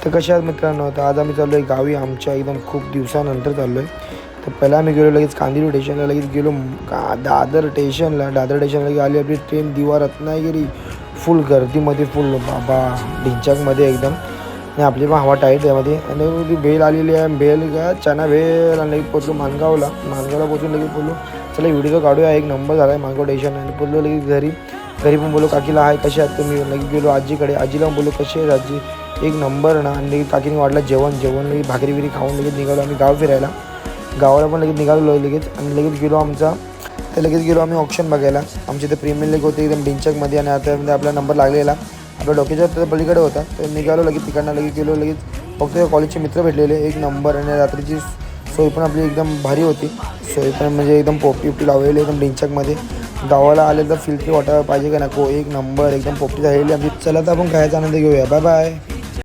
तर कशा आहात मित्रांनो? तर आज आम्ही चाललो आहे गावी आमच्या एकदम खूप दिवसानंतर चाललो आहे. तर पहिला आम्ही गेलो लगेच कांदिवली स्टेशनला, लगेच गेलो दादर स्टेशनला. दादर स्टेशनला आली आपली ट्रेन दिवा रत्नागिरी. फुल गर्दीमध्ये, फुल बाबा ढिंचाकमध्ये एकदम. आणि आपली पण हवा टाईट त्यामध्ये. आणि ती भेल आलेली आहे, भेल का चना भेल. आणि लगेच पोचलो माणगावला पोचून लगेच बोललो चला व्हिडिओ काढूया. एक नंबर झाला आहे माणगाव स्टेशन. आणि बोललो लगेच घरी पण बोललो काकीला हाय कसे आहात तुम्ही. लगेच गेलो आजीकडे, आजीला बोललो कशी आहे आजी, एक नंबर ना. आणि लगेच काकीने वाढला जेवण लगेच भाकरी बिरी खाऊन लगेच निघालो आम्ही गाव फिरायला. गावाला पण लगेच निघालो लगेच. आणि लगेच गेलो लगेच गेलो आम्ही ऑप्शन बघायला. आमचे ते प्रीमियर लीग होते एकदम डिंचकमध्ये. आणि आता आपला नंबर लागलेला आपल्या डोक्याच्या तर पलीकडे होता. तर निघालो लगेच तिकडनं. लगेच गेलो लगेच फक्त कॉलेजचे मित्र भेटलेले एक नंबर. आणि रात्रीची सोय पण आपली एकदम भारी होती. सोय पण म्हणजे एकदम पोपटी लावलेली एकदम डिंचकमध्ये. गावाला आले तर फिल्टरी वॉटर पाहिजे का नको, एक नंबर एकदम पोपटी झालेली आमची. चला तर आपण खायचा आनंद घेऊया. Bye bye.